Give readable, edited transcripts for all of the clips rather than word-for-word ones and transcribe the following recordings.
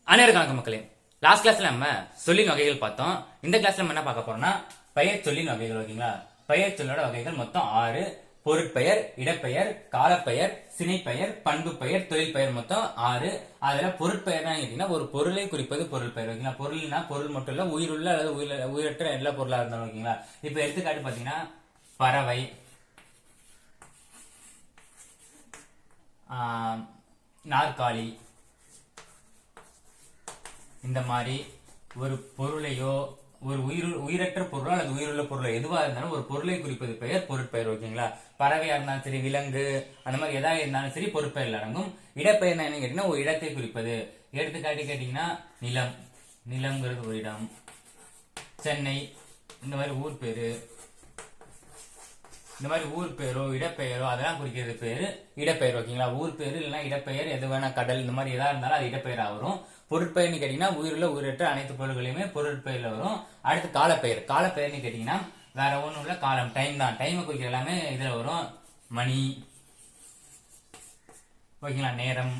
அனைவருக்கும் வணக்கம் மக்களே. லாஸ்ட் கிளாஸ்ல நம்ம சொல்லின் வகைகள் பார்த்தோம். இந்த கிளாஸ்ல நம்ம என்ன பார்க்க போறோம்னா பெயர் சொல்லின் வகைகள். ஓகேங்களா? பெயர் சொல்லோட வகைகள் மொத்தம் 6. பொருட்பெயர், இடப்பெயர், காலப்பெயர், சினைப்பெயர், பண்பு பெயர், தொழில் பெயர் மொத்தம் 6. அதுல பொருட்பெயர் கேட்டீங்கன்னா ஒரு பொருளை குறிப்பது பொருள் பெயர். ஓகேங்களா? பொருள்னா பொருள் மட்டும் இல்ல, உயிருள்ள அல்லது உயிரற்ற எல்லா பொருளா இருந்தாலும். ஓகேங்களா? இப்ப எடுத்துக்காட்டு பாத்தீங்கன்னா பறவை, நாற்காலி, இந்த மாதிரி ஒரு பொருளையோ ஒரு உயிரற்ற பொருளோ அல்லது உயிருள்ள பொருளோ எதுவா இருந்தாலும் ஒரு பொருளை குறிப்பது பெயர் பொருட்பெயர். ஓகேங்களா? பறவையா இருந்தாலும் சரி, விலங்கு, அந்த மாதிரி எதா இருந்தாலும் சரி பொருட்பெயர்ல அடங்கும். இடப்பெயர் என்ன கேட்டீங்கன்னா ஒரு இடத்தை குறிப்பது. எடுத்துக்காட்டி கேட்டீங்கன்னா நிலம், நிலம்ங்கிறது ஒரு இடம். சென்னை, இந்த மாதிரி ஊர் பேரு, இந்த மாதிரி ஊர் பேரோ இடப்பெயரோ அதெல்லாம் குறிக்கிறது பேரு இடப்பெயர். ஓகேங்களா? ஊர் பேரு இல்லைன்னா இடப்பெயர், எது வேணா கடல், இந்த மாதிரி எதா இருந்தாலும் அது இடப்பெயரா வரும். பொருட்பெயர்னு கேட்டீங்கன்னா உயிருள்ள உயிரற்ற அனைத்து பொருள்களையுமே பொருட்பெயர்ல வரும். அடுத்து காலப்பெயர். காலப்பெயர்னு கேட்டீங்கன்னா வேற ஒண்ணும் இல்ல, காலம், டைம் தான். டைமை குறிக்கிற எல்லாமே இதுல வரும். மணி, ஓகேங்களா, நேரம்,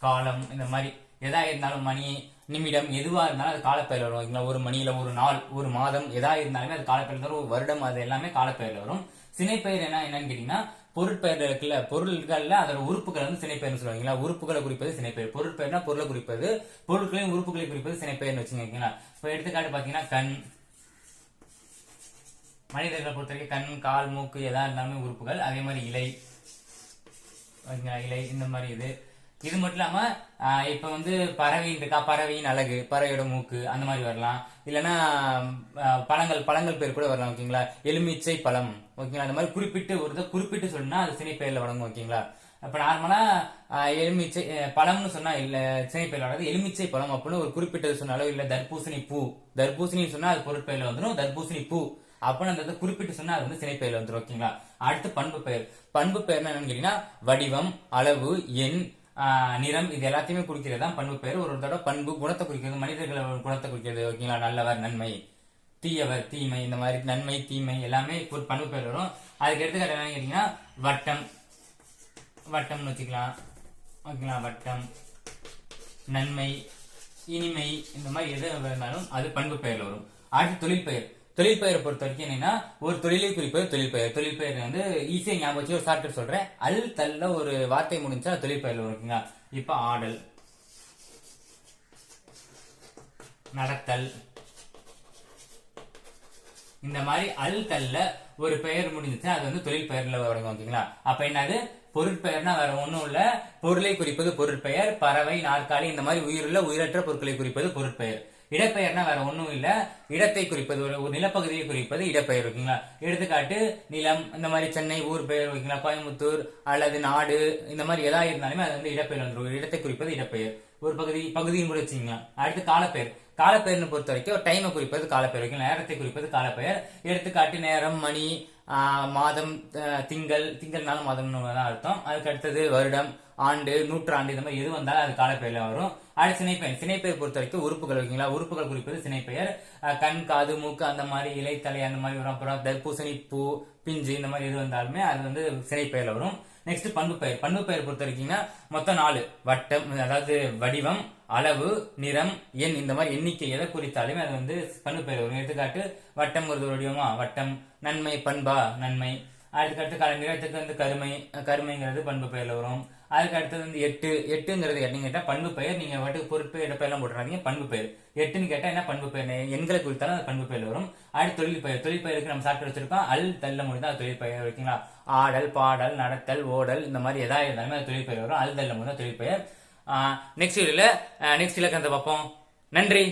காலம், இந்த மாதிரி எதா இருந்தாலும் மணி, நிமிடம், எதுவா இருந்தாலும் அது காலப்பெயர்ல வரும். ஓகேங்களா? ஒரு மணியில ஒரு நாள், ஒரு மாதம், எதா இருந்தாலுமே அது காலப்பெயர்ல வரும். ஒரு வருடம், அது எல்லாமே காலப்பெயர்ல வரும். சினைப்பெயர் என்னன்னு கேட்டீங்கன்னா பொருட்பெயர் இருக்குல்ல, பொருள்கள்ல அதோட உறுப்புகள் வந்து சினைப்பெயர்னு சொல்லுவாங்களா? உறுப்புகளை குறிப்பது சினைப்பெயர். பொருட்பெயர்னா பொருளை குறிப்பது, பொருட்களையும் உறுப்புகளை குறிப்பது சினைப்பெயர்னு வச்சுக்கோங்களா? இப்ப எடுத்துக்காட்டு பாத்தீங்கன்னா கண், மனிதர்களை பொறுத்த வரைக்கும் கண், கால், மூக்கு எதா இருந்தாலுமே உறுப்புகள். அதே மாதிரி இலை, இலை, இந்த மாதிரி இது மட்டும் இல்லாம இப்ப வந்து பறவைன்னு இருக்கா, பறவையின் அழகு, பறவையோட மூக்கு, அந்த மாதிரி வரலாம். இல்லைன்னா பழங்கள் பேர் கூட வரலாம். ஓகேங்களா? எலுமிச்சை பழம், ஓகேங்களா? அந்த மாதிரி குறிப்பிட்டு சொன்னா அது சினைப்பெயர்ல வழங்கும். ஓகேங்களா? இப்ப நார்மலா எலுமிச்சை பழம்னு சொன்னா இல்ல சினைப்பெயர்ல வராது. எலுமிச்சை பழம் அப்படின்னு ஒரு குறிப்பிட்டது சொன்னாலோ, இல்ல தர்பூசணி பூ, தர்பூசணி சொன்னா அது பொருட்பெயர்ல வந்துடும். தர்பூசணி பூ அப்படின்னு அந்த குறிப்பிட்டு சொன்னா அது வந்து சினைப்பெயர்ல வந்துடும். ஓகேங்களா? அடுத்து பண்பு பெயர். பண்பு பெயர் என்னன்னு கேட்டீங்கன்னா வடிவம், அளவு, எண், நிறம், இது எல்லாத்தையுமே குறிக்கிறது தான் பண்பு பெயர். ஒரு தடவை பண்பு குணத்தை குறிக்கிறது, மனிதர்கள குணத்தை குறிக்கிறது. ஓகேங்களா? நல்லவர், நன்மை, தீயவர், தீமை, இந்த மாதிரி நன்மை, தீமை எல்லாமே ஒரு பண்பு பெயர் வரும். அதுக்கு எடுத்துக்காட்டு என்னன்னு கேட்டீங்கன்னா வட்டம், வட்டம்னு வச்சுக்கலாம். ஓகேங்களா? வட்டம், நன்மை, இனிமை, இந்த மாதிரி எது இருந்தாலும் அது பண்பு பெயர்ல வரும். அடுத்து தொழில் பெயர். தொழில் பெயரை பொறுத்த வரைக்கும் என்னன்னா ஒரு தொழிலை குறிப்பது தொழில் பெயர். தொழில் பெயர் வந்து ஈஸியா ஞாபகம் வச்சு ஒரு ஷார்ட்கட் சொல்றேன். அல் தல்ல ஒரு வார்த்தை முடிஞ்சா தொழில் பெயர்ல வருங்க. இப்ப ஆடல், நடத்தல், இந்த மாதிரி அல் தல்ல ஒரு பெயர் முடிஞ்சுச்சு அது வந்து தொழில் பெயர்ல வருங்க. ஓகேங்களா? அப்ப என்னது பொருட்பெயர்னா வேற ஒண்ணும் இல்ல, பொருளை குறிப்பது பொருட்பெயர். பறவை, நாற்காலி, இந்த மாதிரி உயிருள்ள உயிரற்ற பொருட்களை குறிப்பது பொருட்பெயர். இடப்பெயர்னா வேற ஒண்ணும் இல்ல, இடத்தை குறிப்பது, ஒரு நிலப்பகுதியை குறிப்பது இடப்பெயர். ஓகேங்களா? எடுத்துக்காட்டு நிலம், இந்த மாதிரி சென்னை ஊர் பெயர். ஓகேங்களா? கோயம்புத்தூர் அல்லது நாடு, இந்த மாதிரி எதா இருந்தாலுமே அது வந்து இடப்பெயர் வந்துடும். இடத்தை குறிப்பது இடப்பெயர். ஒரு பகுதியும் கூட வச்சுக்கலாம். அடுத்து காலப்பெயர். காலப்பெயர்னு பொறுத்த வரைக்கும் டைமை குறிப்பது காலப்பெயர். ஓகேங்களா? நேரத்தை குறிப்பது காலப்பெயர். எடுத்துக்காட்டு நேரம், மணி, மாதம், திங்கள்னாலும் மாதம்னு தான் அர்த்தம். அதுக்கு அடுத்தது வருடம், ஆண்டு, நூற்றாண்டு, இந்த மாதிரி எது வந்தாலும் அது காலப்பெயர்ல வரும். அடுத்து சினைப்பெயர். சினைப்பெயர் பொறுத்த வரைக்கும் உறுப்புகள். ஓகேங்களா? உறுப்புகள் குறிப்பது சினைப்பெயர். கண், காது, மூக்கு, அந்த மாதிரி இலை, தலை, அந்த மாதிரி வரும். அப்புறம் தர்பூசணி பூ, பிஞ்சு, இந்த மாதிரி எது வந்தாலுமே அது வந்து சினைப்பெயர்ல வரும். நெக்ஸ்ட் பண்பு பெயர். பண்பு பெயர் பொறுத்த வரைக்கும்னா மொத்தம் 4. வட்டம், அதாவது வடிவம், அளவு, நிறம், எண், இந்த மாதிரி எண்ணிக்கை எதை குறித்தாலுமே அது வந்து பண்பு பெயர் வரும். எடுத்துக்காட்டு வட்டம் ஒரு வடிவமா வட்டம், நன்மை, பண்பா நன்மை. அதுக்கடுத்து நிறத்துக்கு வந்து கருமைங்கிறது பண்பு பெயர்ல வரும். அதுக்கு அடுத்தது வந்து எட்டுங்கிறது என்னன்னு கேட்டா பண்பு பெயர். நீங்க வாட்டுக்கு பொருட்பெயர் இடப்பெயர்லாம் போட்டுறாதீங்க, பண்பு பெயர். எட்டுன்னு கேட்டா என்ன பண்பு பெயர், எண்களை குறித்தாலும் அது பண்பு பெயர்ல வரும். அடுத்து தொழில் பெயர். தொழில் பெயருக்கு நம்ம சாப்பிட்டு வச்சிருக்கோம் அல் தள்ள முடிதான் அது தொழில் பெயர். ஓகேங்களா? ஆடல், பாடல், நடத்தல், ஓடல், இந்த மாதிரி எதா இருந்தாலுமே அது தொழில் பெயர் வரும். அல் தள்ள முடிதான் தொழில் பெயர். நெக்ஸ்ட் இலக்கணத்தை பார்ப்போம். நன்றி.